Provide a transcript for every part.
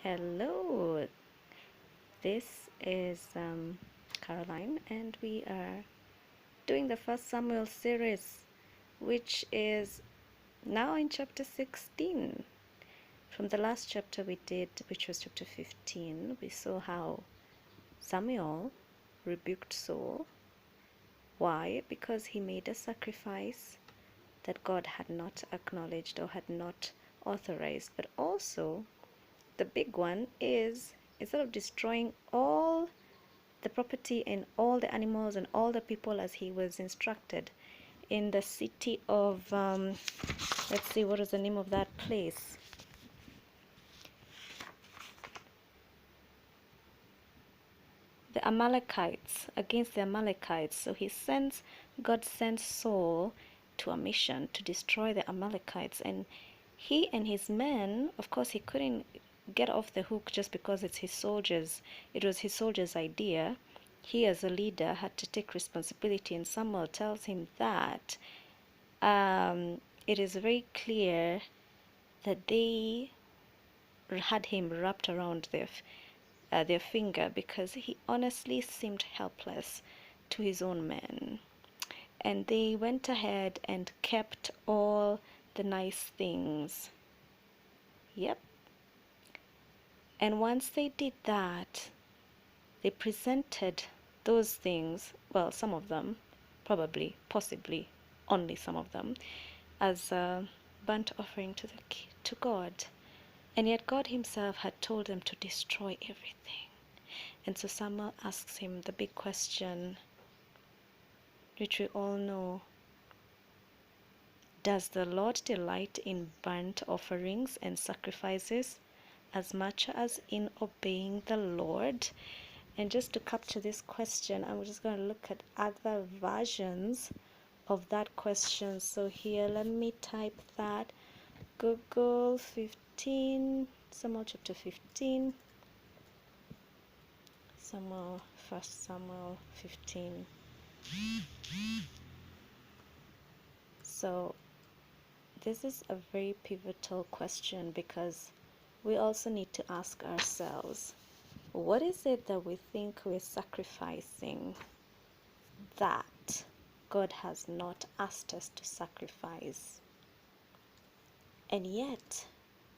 Hello, this is Caroline, and we are doing the First Samuel series, which is now in chapter 16. From the last chapter we did, which was chapter 15, we saw how Samuel rebuked Saul. Why? Because he made a sacrifice that God had not acknowledged or had not authorized. But also, the big one is instead of destroying all the property and all the animals and all the people as he was instructed in the city of, let's see, what is the name of that place? The Amalekites, against the Amalekites. So God sends Saul to a mission to destroy the Amalekites. And he and his men, of course, he couldn't get off the hook just because it's his soldiers. It was his soldiers' idea. He, as a leader, had to take responsibility. And Samuel tells him that it is very clear that they had him wrapped around their finger because he honestly seemed helpless to his own men. And they went ahead and kept all the nice things. Yep. And once they did that, they presented those things, well, some of them, probably, possibly, only some of them, as a burnt offering to God. And yet God himself had told them to destroy everything. And so Samuel asks him the big question, which we all know. Does the Lord delight in burnt offerings and sacrifices as much as in obeying the Lord? And just to capture this question, I'm just going to look at other versions of that question. So here, let me type that. Google 15, Samuel chapter 15. First Samuel 15. So this is a very pivotal question because we also need to ask ourselves, what is it that we think we're sacrificing that God has not asked us to sacrifice? And yet,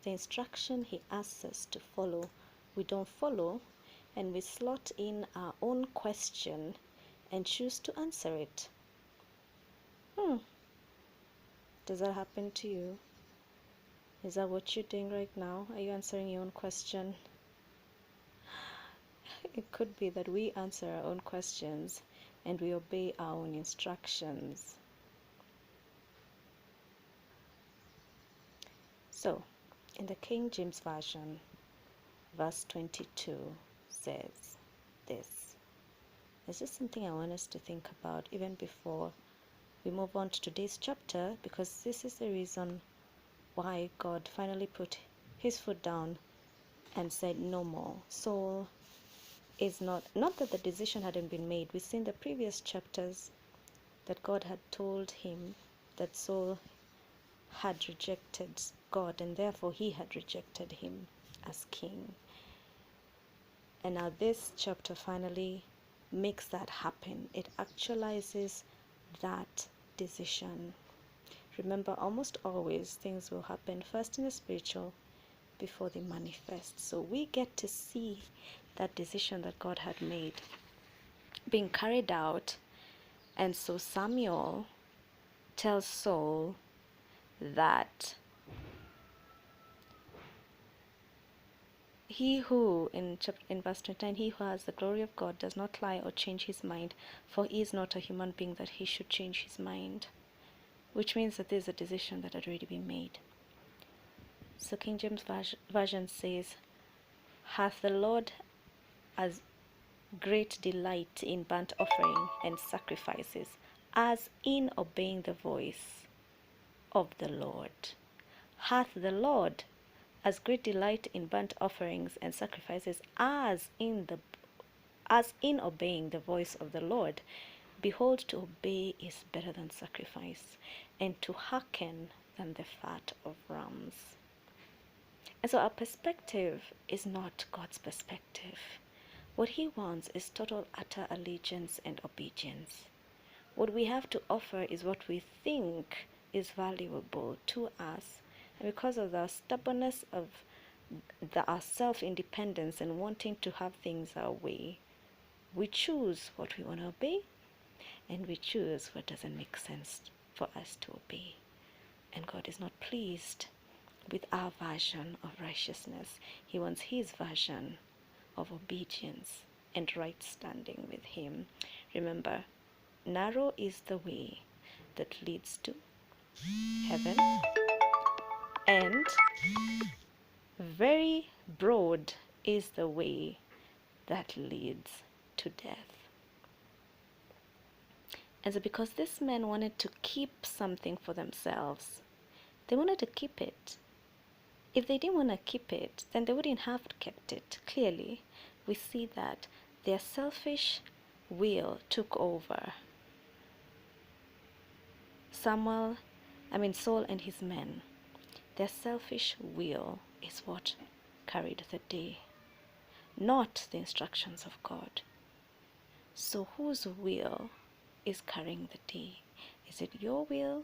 the instruction he asks us to follow, we don't follow, and we slot in our own question and choose to answer it. Does that happen to you? Is that what you're doing right now? Are you answering your own question? It could be that we answer our own questions and we obey our own instructions. So, in the King James Version, verse 22 says this. It's just something I want us to think about even before we move on to today's chapter, because this is the reason why God finally put his foot down and said no more. Saul is not that the decision hadn't been made. We've seen the previous chapters that God had told him that Saul had rejected God and therefore he had rejected him as king. And now this chapter finally makes that happen. It actualizes that decision. Remember, almost always things will happen first in the spiritual before they manifest. So we get to see that decision that God had made being carried out. And so Samuel tells Saul that he who, in verse 29, he who has the glory of God does not lie or change his mind, for he is not a human being that he should change his mind. Which means that there's a decision that had already been made. So King James Version says, hath the Lord as great delight in burnt offering and sacrifices as in obeying the voice of the Lord. Hath the Lord as great delight in burnt offerings and sacrifices as in obeying the voice of the Lord. Behold, to obey is better than sacrifice, and to hearken than the fat of rams. And so our perspective is not God's perspective. What He wants is total, utter allegiance and obedience. What we have to offer is what we think is valuable to us. And because of the stubbornness of our self-independence and wanting to have things our way, we choose what we want to obey, and we choose what doesn't make sense for us to obey. And God is not pleased with our version of righteousness. He wants His version of obedience and right standing with Him. Remember, narrow is the way that leads to heaven, and very broad is the way that leads to death. And so because this man wanted to keep something for themselves, they wanted to keep it. If they didn't want to keep it, then they wouldn't have kept it. Clearly, we see that their selfish will took over. Saul and his men, their selfish will is what carried the day, not the instructions of God. So whose will is carrying the day? Is it your will?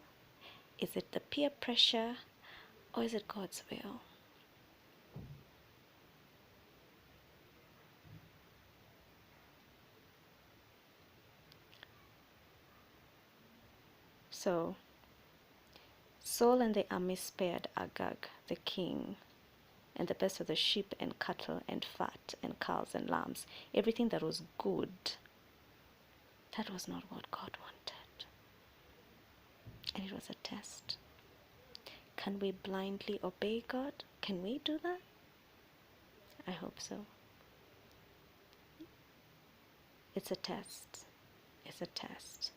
Is it the peer pressure? Or is it God's will? So Saul and the army spared Agag, the king, and the best of the sheep and cattle and fat and cows and lambs, everything that was good. That was not what God wanted. And it was a test. Can we blindly obey God? Can we do that? I hope so. It's a test. It's a test.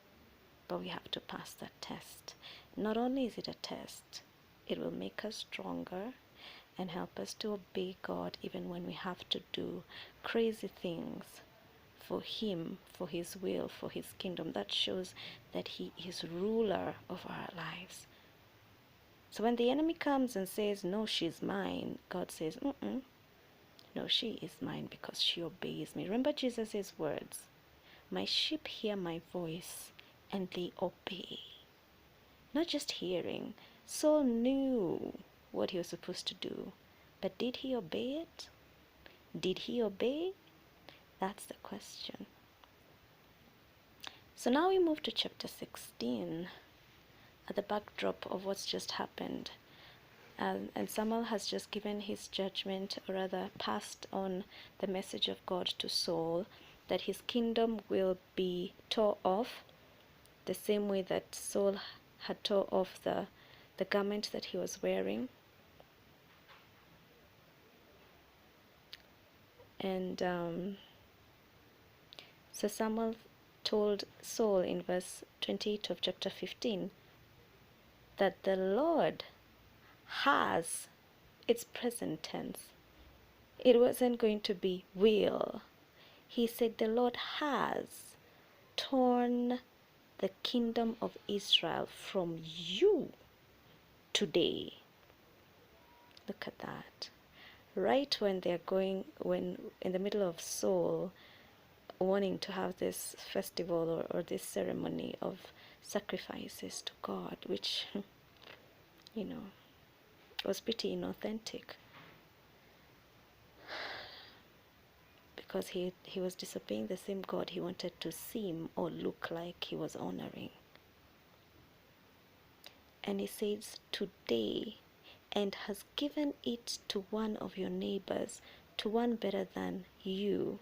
But we have to pass that test. Not only is it a test, it will make us stronger and help us to obey God even when we have to do crazy things for Him, for His will, for His kingdom. That shows that He is ruler of our lives. So when the enemy comes and says, no, she's mine, God says, no, she is mine because she obeys me. Remember Jesus' words, my sheep hear my voice and they obey. Not just hearing. Saul knew what he was supposed to do, but did he obey it? Did he obey? That's the question. So now we move to chapter 16 at the backdrop of what's just happened. And Samuel has just given his judgment, or rather passed on the message of God to Saul, that his kingdom will be tore off, the same way that Saul had tore off the garment that he was wearing. And so Samuel told Saul in verse 28 of chapter 15 that the Lord has, its present tense. It wasn't going to be will. He said the Lord has torn the kingdom of Israel from you today. Look at that. Right when when in the middle of Saul wanting to have this festival or this ceremony of sacrifices to God, which, was pretty inauthentic, because he was disobeying the same God he wanted to seem or look like he was honoring. And he says, today, and has given it to one of your neighbors, to one better than you.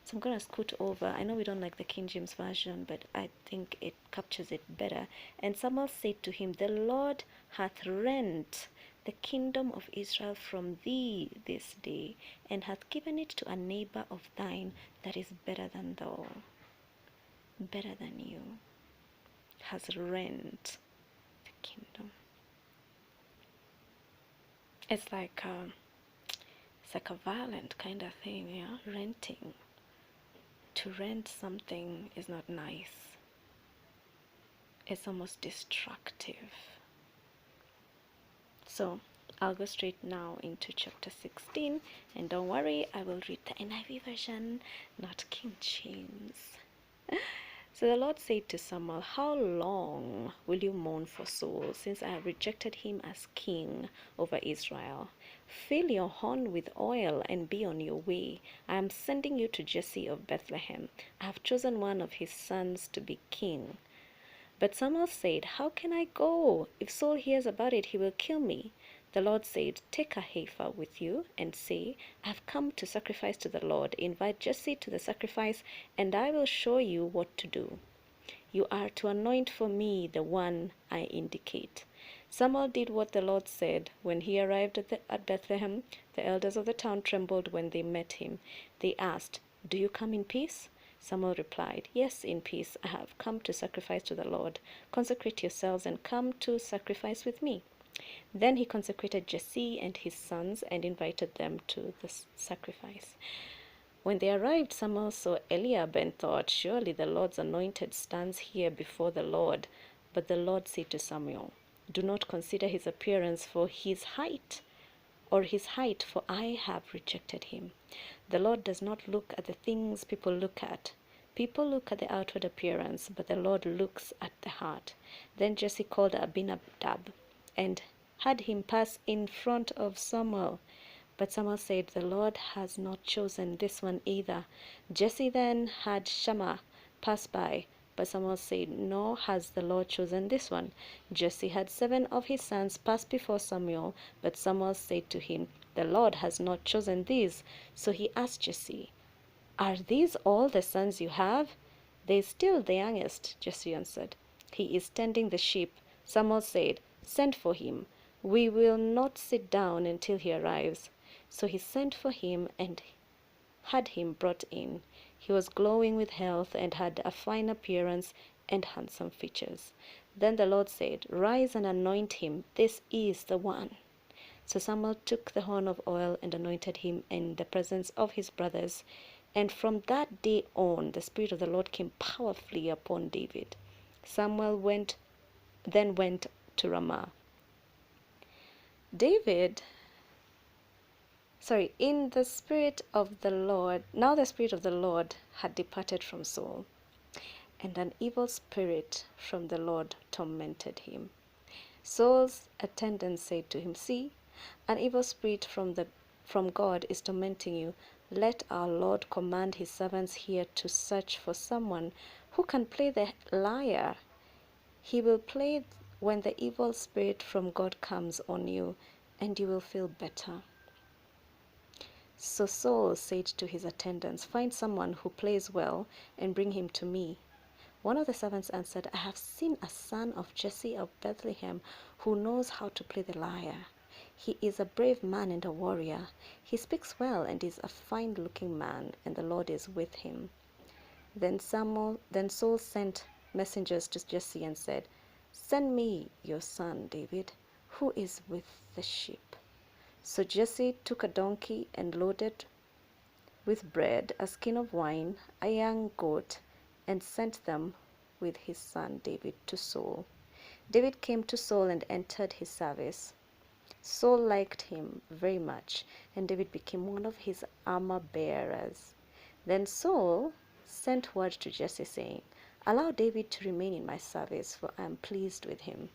So I'm going to scoot over. I know we don't like the King James Version, but I think it captures it better. And Samuel said to him, the Lord hath rent the kingdom of Israel from thee this day, and hath given it to a neighbor of thine that is better than thou, better than you, has rent the kingdom. It's like a violent kind of thing, yeah, renting. To rent something is not nice. It's almost destructive. So I'll go straight now into chapter 16, and don't worry, I will read the NIV version, not King James. So the Lord said to Samuel, "How long will you mourn for Saul, since I have rejected him as king over Israel? Fill your horn with oil and be on your way. I am sending you to Jesse of Bethlehem. I have chosen one of his sons to be king." But Samuel said, "How can I go? If Saul hears about it, he will kill me." The Lord said, "Take a heifer with you and say, 'I have come to sacrifice to the Lord. Invite Jesse to the sacrifice, and I will show you what to do. You are to anoint for me the one I indicate." Samuel did what the Lord said. When he arrived at Bethlehem, the elders of the town trembled when they met him. They asked, "Do you come in peace?" Samuel replied, "Yes, in peace. I have come to sacrifice to the Lord. Consecrate yourselves and come to sacrifice with me." Then he consecrated Jesse and his sons and invited them to the sacrifice. When they arrived, Samuel saw Eliab and thought, "Surely the Lord's anointed stands here before the Lord." But the Lord said to Samuel, "Do not consider his appearance for his height, for I have rejected him." The Lord does not look at the things people look at. People look at the outward appearance, but the Lord looks at the heart. Then Jesse called Abinadab and had him pass in front of Samuel. But Samuel said, "The Lord has not chosen this one either." Jesse then had Shammah pass by, but Samuel said, "Nor has the Lord chosen this one." Jesse had 7 of his sons pass before Samuel, but Samuel said to him, "The Lord has not chosen these." So he asked Jesse, "Are these all the sons you have?" "There is still the youngest," Jesse answered. "He is tending the sheep." Samuel said, "Send for him. We will not sit down until he arrives." So he sent for him and had him brought in. He was glowing with health and had a fine appearance and handsome features. Then the Lord said, "Rise and anoint him. This is the one." So Samuel took the horn of oil and anointed him in the presence of his brothers. And from that day on, the Spirit of the Lord came powerfully upon David. Samuel then went to Ramah. In the Spirit of the Lord, now the Spirit of the Lord had departed from Saul, and an evil spirit from the Lord tormented him. Saul's attendants said to him, "See, an evil spirit from God is tormenting you. Let our Lord command his servants here to search for someone who can play the lyre. He will play when the evil spirit from God comes on you, and you will feel better." So Saul said to his attendants, "Find someone who plays well and bring him to me." One of the servants answered, "I have seen a son of Jesse of Bethlehem who knows how to play the lyre. He is a brave man and a warrior. He speaks well and is a fine-looking man, and the Lord is with him." Then Saul sent messengers to Jesse and said, "Send me your son David, who is with the sheep." So Jesse took a donkey and loaded with bread, a skin of wine, a young goat, and sent them with his son David to Saul. David came to Saul and entered his service. Saul liked him very much, and David became one of his armor bearers. Then Saul sent word to Jesse saying, "Allow David to remain in my service, for I am pleased with him."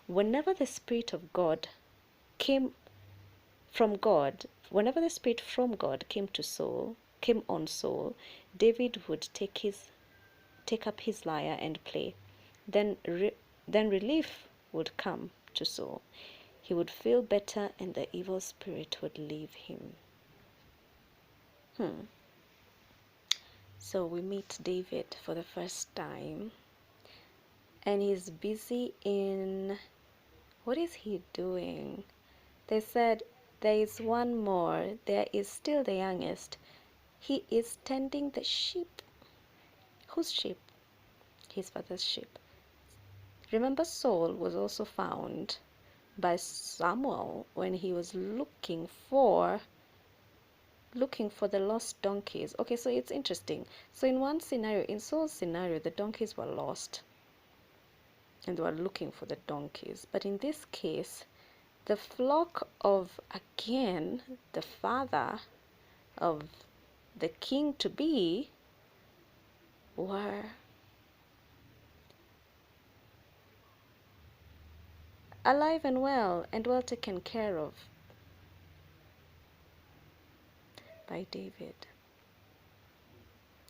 Whenever the Spirit of God came from God, whenever the Spirit from God came on Saul, David would take up his lyre and play. Then relief would come to Saul. He would feel better and the evil spirit would leave him. So we meet David for the first time, and he's busy in, what is he doing? They said, "There is one more, there is still the youngest. He is tending the sheep." Whose sheep? His father's sheep. Remember, Saul was also found by Samuel when he was looking for the lost donkeys. Okay, so it's interesting. So in one scenario, in Saul's scenario, the donkeys were lost and they were looking for the donkeys. But in this case, the flock of, again, the father of the king to be were alive and well taken care of by David.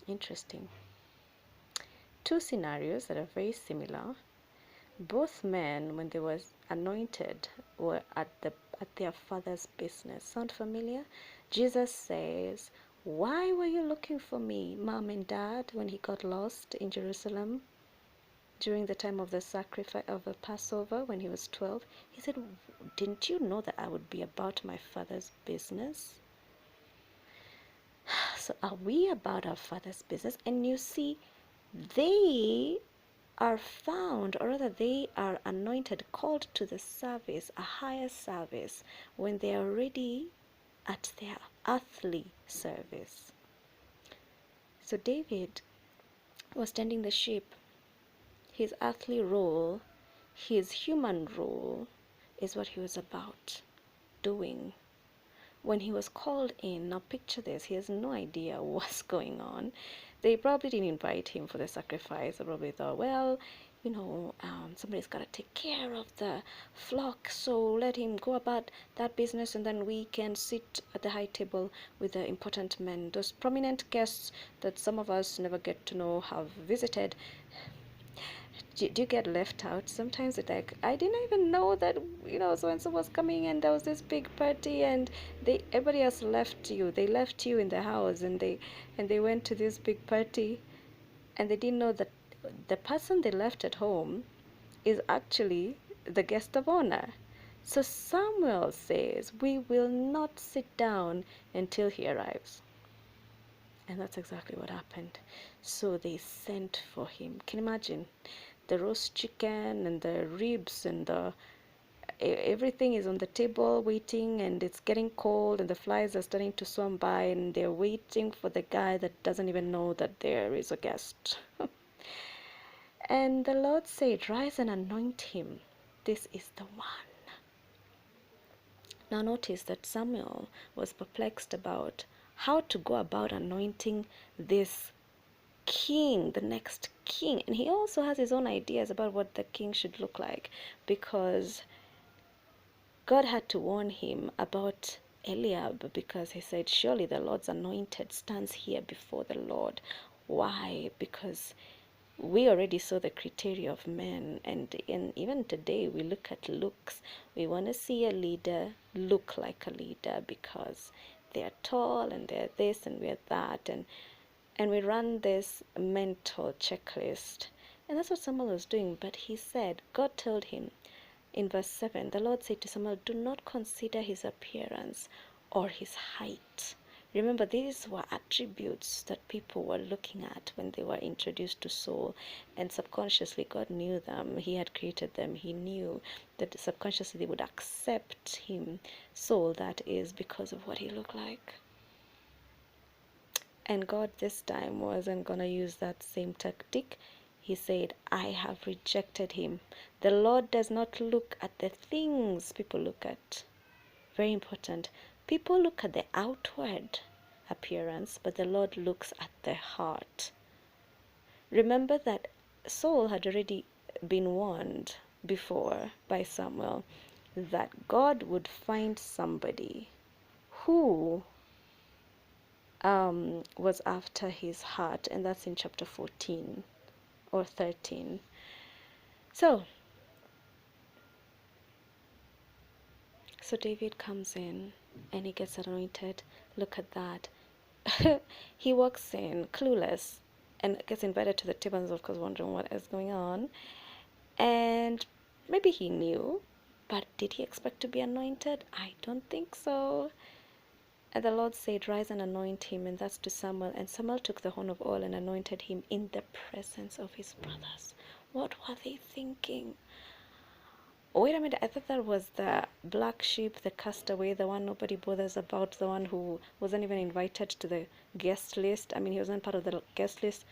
Interesting. Two scenarios that are very similar. Both men, when they were anointed, were at their father's business. Sound familiar? Jesus says, "Why were you looking for me, mom and dad, when he got lost in Jerusalem during the time of the sacrifice of the Passover when he was 12? He said, "Didn't you know that I would be about my father's business?" So are we about our father's business? And you see, they are found, or rather they are anointed, called to the service, a higher service, when they are already at their earthly service. So David was tending the sheep. His earthly role, his human role, is what he was about doing. When he was called in, now picture this, he has no idea what's going on. They probably didn't invite him for the sacrifice. They probably thought, well, somebody's got to take care of the flock, so let him go about that business, and then we can sit at the high table with the important men, those prominent guests that some of us never get to know have visited. Do you get left out sometimes? It's like, I didn't even know that so and so was coming, and there was this big party, and everybody else left you. They left you in the house, and they went to this big party, and they didn't know that the person they left at home is actually the guest of honor. So Samuel says, "We will not sit down until he arrives." And that's exactly what happened. So they sent for him. Can you imagine? The roast chicken and the ribs and everything is on the table waiting, and it's getting cold, and the flies are starting to swarm by, and they're waiting for the guy that doesn't even know that there is a guest. And the Lord said, "Rise and anoint him. This is the one." Now notice that Samuel was perplexed about how to go about anointing this king, the next king. And he also has his own ideas about what the king should look like, because God had to warn him about Eliab, because he said, "Surely the Lord's anointed stands here before the Lord." Why? Because we already saw the criteria of men, and even today we look at looks. We want to see a leader look like a leader because they're tall and they're this and we're that, and we run this mental checklist. And that's what Samuel was doing. But he said, God told him in verse 7, the Lord said to Samuel, "Do not consider his appearance or his height." Remember, these were attributes that people were looking at when they were introduced to Saul, and subconsciously God knew them. He had created them. He knew that subconsciously they would accept him, Saul that is, because of what he looked like. And God this time wasn't going to use that same tactic. He said, "I have rejected him." The Lord does not look at the things people look at. Very important. People look at the outward appearance, but the Lord looks at the heart. Remember that Saul had already been warned before by Samuel that God would find somebody who was after his heart, and that's in chapter 14 or 13. So David comes in and he gets anointed. Look at that. He walks in clueless and gets invited to the table, and of course wondering what is going on. And maybe he knew, but did he expect to be anointed? I don't think so. And the Lord said, "Rise and anoint him." And that's to Samuel. And Samuel took the horn of oil and anointed him in the presence of his brothers. What were they thinking? Wait a minute, I thought that was the black sheep, the castaway, the one nobody bothers about, the one who wasn't even invited to the guest list. I mean, he wasn't part of the guest list.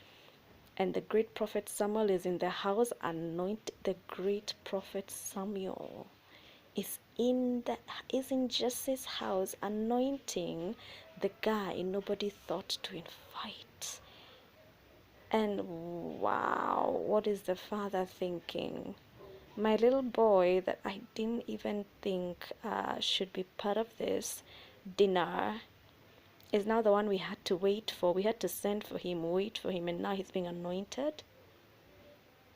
And the great prophet Samuel is in the house. Anoint the great prophet Samuel is is in Jesse's house anointing the guy nobody thought to invite. And wow, what is the father thinking? My little boy that I didn't even think should be part of this dinner is now the one we had to wait for. We had to send for him, wait for him, and now he's being anointed.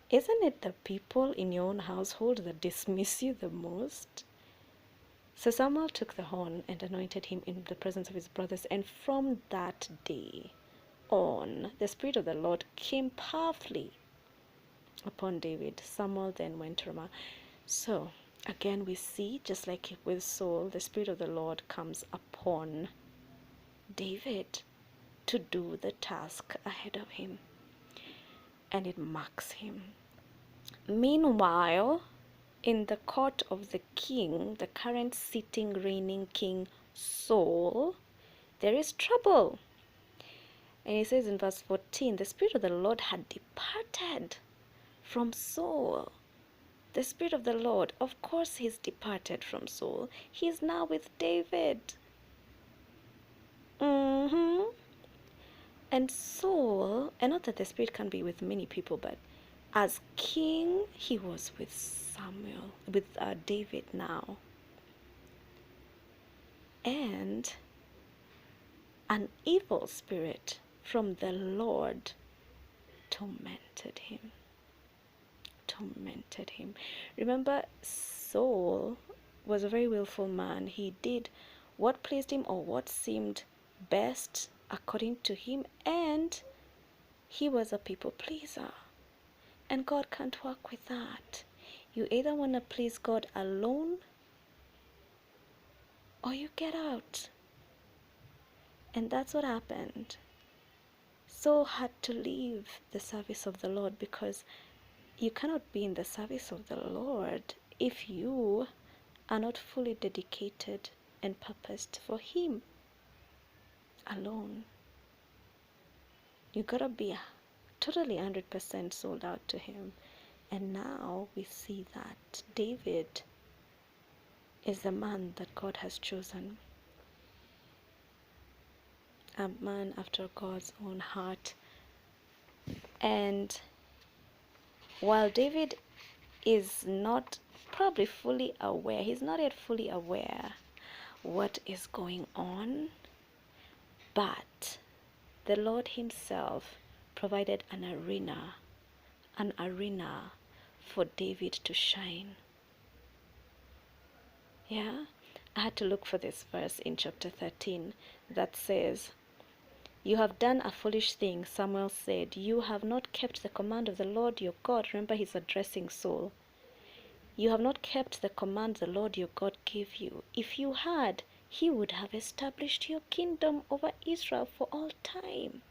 Isn't it the people in your own household that dismiss you the most? So Samuel took the horn and anointed him in the presence of his brothers, and from that day on, the Spirit of the Lord came powerfully upon David. Samuel then went to Ramah. So again, we see, just like with Saul, the Spirit of the Lord comes upon David to do the task ahead of him, and it marks him. Meanwhile, in the court of the king, the current sitting reigning king Saul, there is trouble. And he says in verse 14, the Spirit of the Lord had departed from Saul. The Spirit of the Lord, of course, he's departed from Saul. He's now with David. And Saul, and not that the Spirit can be with many people, but as king, he was with Samuel, with David now. And an evil spirit from the Lord tormented him. Remember, Saul was a very willful man. He did what pleased him or what seemed best according to him, and he was a people pleaser. And God can't work with that. You either want to please God alone or you get out. And that's what happened. Saul had to leave the service of the Lord, because you cannot be in the service of the Lord if you are not fully dedicated and purposed for Him alone. You gotta be totally 100% sold out to Him. And now we see that David is the man that God has chosen. A man after God's own heart. And while David is not probably fully aware, he's not yet fully aware what is going on, but the Lord Himself provided an arena for David to shine. Yeah, I had to look for this verse in chapter 13 that says, "You have done a foolish thing," Samuel said. "You have not kept the command of the Lord your God." Remember, he's addressing Saul. "You have not kept the command the Lord your God gave you. If you had, He would have established your kingdom over Israel for all time."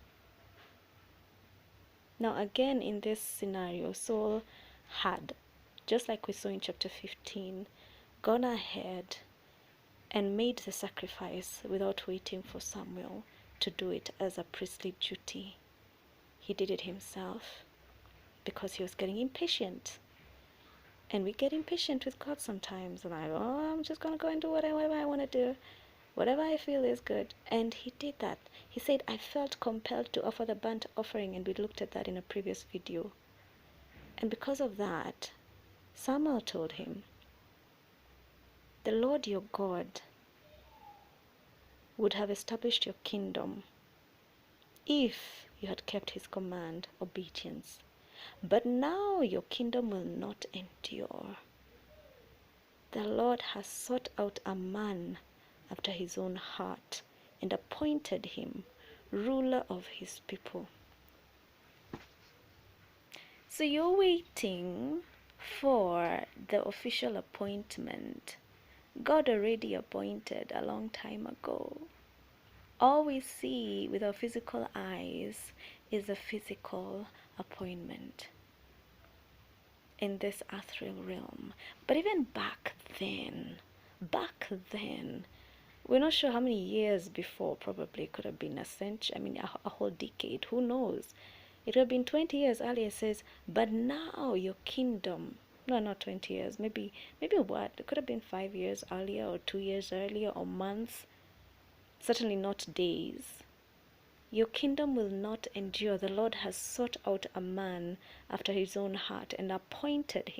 Now again, in this scenario, Saul had, just like we saw in chapter 15, gone ahead and made the sacrifice without waiting for Samuel to do it as a priestly duty. He did it himself because he was getting impatient. And we get impatient with God sometimes. And I'm just going to go and do whatever I want to do. Whatever I feel is good. And he did that. He said, "I felt compelled to offer the burnt offering." And we looked at that in a previous video. And because of that, Samuel told him, "The Lord your God would have established your kingdom if you had kept His command, obedience. But now your kingdom will not endure. The Lord has sought out a man after His own heart and appointed him ruler of His people." So you're waiting for the official appointment. God already appointed a long time ago. All we see with our physical eyes is a physical appointment in this earthly realm. But even back then, we're not sure how many years before. Probably could have been a century, a whole decade, who knows. It would have been 20 years earlier. It says, "But now your kingdom," No, not 20 years. Maybe what? It could have been 5 years earlier, or 2 years earlier, or months. Certainly not days. Your kingdom will not endure. The Lord has sought out a man after his own heart and appointed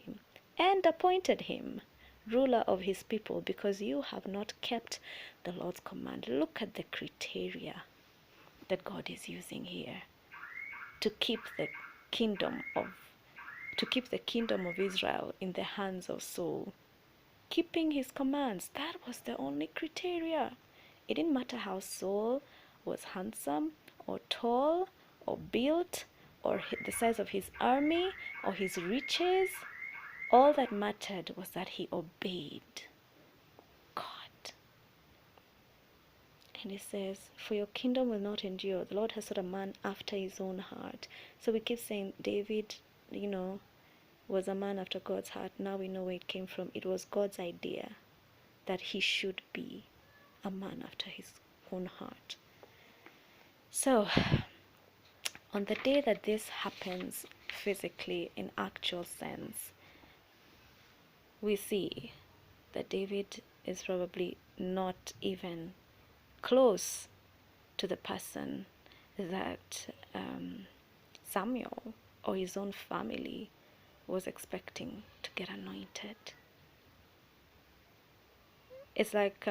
him ruler of his people, because you have not kept the Lord's command. Look at the criteria that God is using here to keep the kingdom of Israel in the hands of Saul. Keeping his commands, that was the only criteria. It didn't matter how Saul was handsome or tall or built or the size of his army or his riches. All that mattered was that he obeyed God. And he says, for your kingdom will not endure. The Lord has sought a man after his own heart. So we keep saying David, was a man after God's heart. Now we know where it came from. It was God's idea that he should be a man after his own heart. So, on the day that this happens physically, in actual sense, we see that David is probably not even close to the person that Samuel or his own family was expecting to get anointed. It's like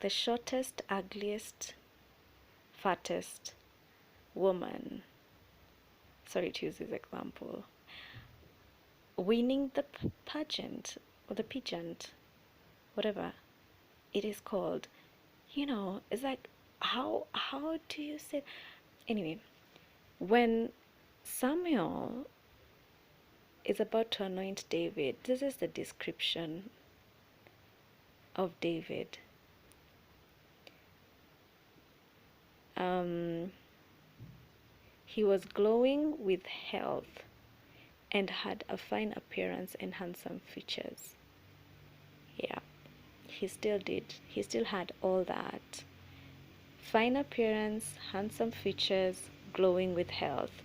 the shortest, ugliest, fattest woman, sorry to use this example, winning the pageant or the pageant, whatever it is called. It's like, how do you say? Anyway, when Samuel is about to anoint David, this is the description of David. He was glowing with health and had a fine appearance and handsome features. Yeah, he still did. He still had all that. Fine appearance, handsome features, glowing with health.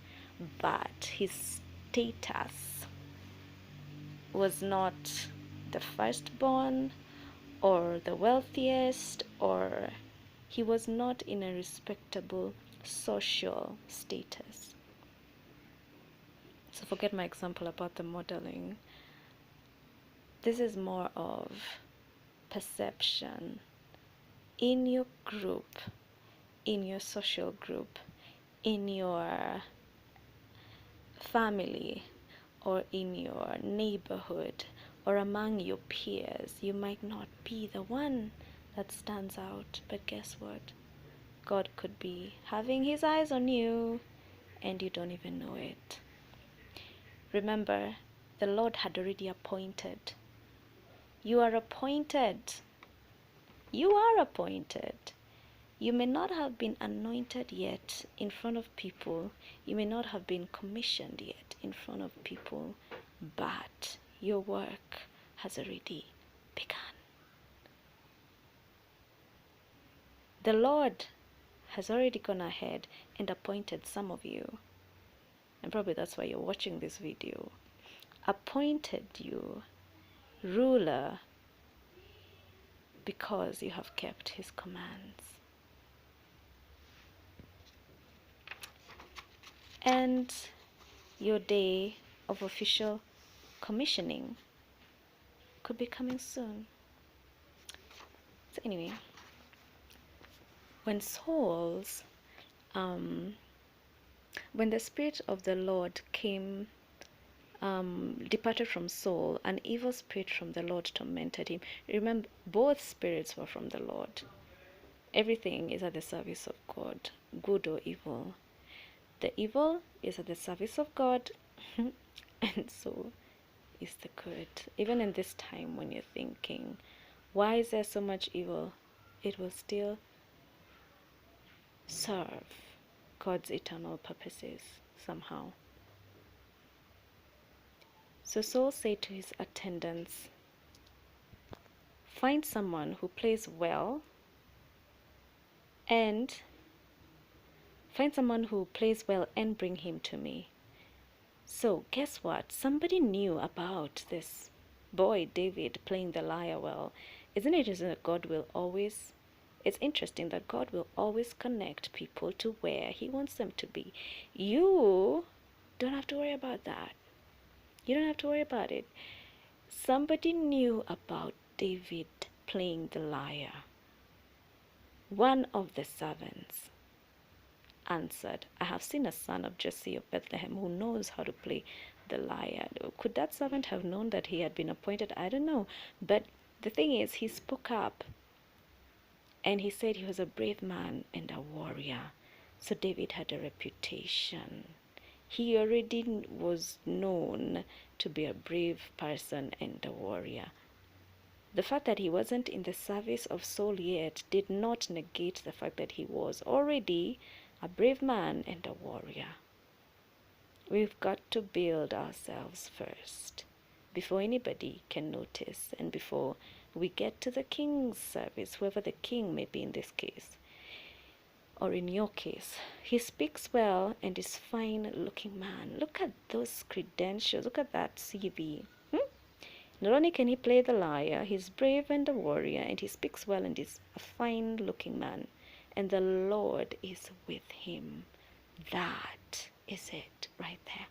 But his status was not the firstborn or the wealthiest, or he was not in a respectable social status. So forget my example about the modeling. This is more of perception in your group, in your social group, in your family, or in your neighborhood, or among your peers. You might not be the one that stands out, but guess what? God could be having his eyes on you and you don't even know it. Remember, the Lord had already appointed. You are appointed. You are appointed. You may not have been anointed yet in front of people. You may not have been commissioned yet in front of people, but your work has already begun. The Lord has already gone ahead and appointed some of you, and probably that's why you're watching this video, appointed you ruler because you have kept his commands. And your day of official commissioning could be coming soon. So anyway, when the Spirit of the Lord departed from Saul, an evil spirit from the Lord tormented him. Remember, both spirits were from the Lord. Everything is at the service of God, good or evil. The evil is at the service of God, and so is the good. Even in this time when you're thinking, why is there so much evil? It will still serve God's eternal purposes somehow. So Saul said to his attendants, find someone who plays well and bring him to me. So, guess what? Somebody knew about this boy, David, playing the lyre well. Isn't it God will always, it's interesting that God will always connect people to where He wants them to be. You don't have to worry about that. You don't have to worry about it. Somebody knew about David playing the lyre. One of the servants answered, I have seen a son of Jesse of Bethlehem who knows how to play the lyre. Could that servant have known that he had been appointed? I don't know. But the thing is, he spoke up and he said he was a brave man and a warrior. So David had a reputation. He already was known to be a brave person and a warrior. The fact that he wasn't in the service of Saul yet did not negate the fact that he was already a brave man and a warrior. We've got to build ourselves first before anybody can notice and before we get to the king's service, whoever the king may be in this case, or in your case. He speaks well and is fine looking man. Look at those credentials. Look at that CV. Not only can he play the lyre, he's brave and a warrior, and he speaks well and is a fine looking man. And the Lord is with him. That is it right there.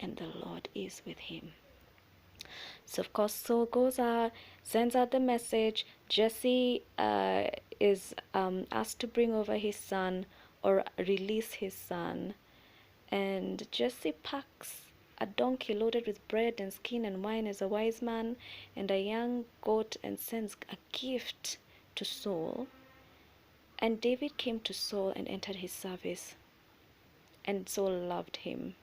And the Lord is with him. So of course Saul goes out, sends out the message. Jesse is asked to bring over his son or release his son. And Jesse packs a donkey loaded with bread and skin and wine as a wise man, and a young goat, and sends a gift to Saul. And David came to Saul and entered his service, and Saul loved him.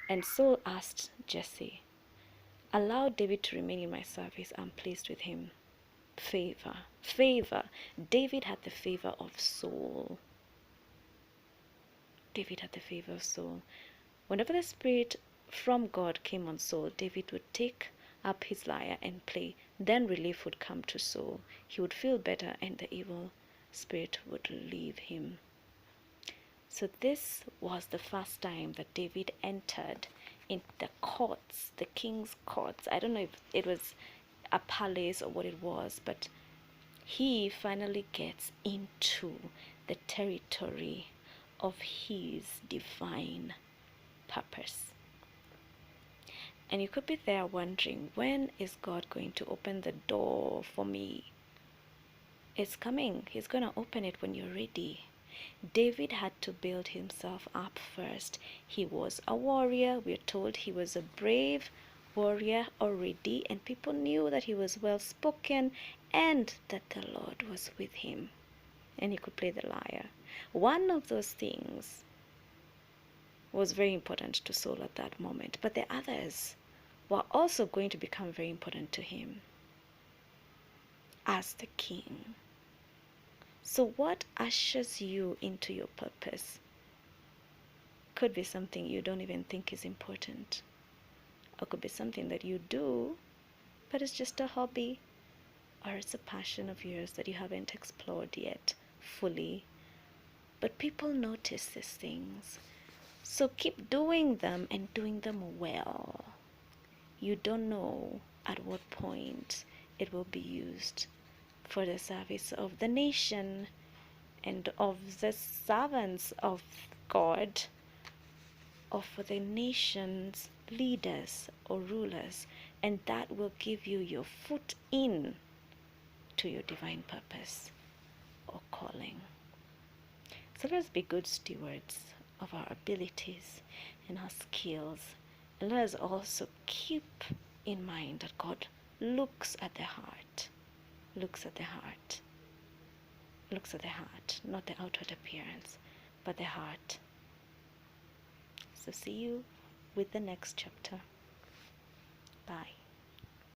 And Saul asked Jesse, allow David to remain in my service. I'm pleased with him. Favor. David had the favor of Saul. David had the favor of Saul. Whenever the Spirit from God came on Saul, David would take up his lyre and play. Then relief would come to Saul. He would feel better and the evil spirit would leave him. So this was the first time that David entered in the courts, the king's courts. I don't know if it was a palace or what it was, but he finally gets into the territory of his divine purpose. And you could be there wondering, when is God going to open the door for me? It's coming. He's going to open it when you're ready. David had to build himself up first. He was a warrior. We're told he was a brave warrior already, and people knew that he was well spoken and that the Lord was with him, and he could play the lyre. One of those things was very important to Saul at that moment, but the others were also going to become very important to him as the king. So what ushers you into your purpose could be something you don't even think is important, or could be something that you do, but it's just a hobby, or it's a passion of yours that you haven't explored yet fully. But people notice these things. So keep doing them and doing them well. You don't know at what point it will be used for the service of the nation and of the servants of God, or for the nation's leaders or rulers, and that will give you your foot in to your divine purpose or calling. So let's be good stewards of our abilities and our skills, and let us also keep in mind that God looks at the heart, looks at the heart, looks at the heart, not the outward appearance, but the heart. So see you with the next chapter. Bye.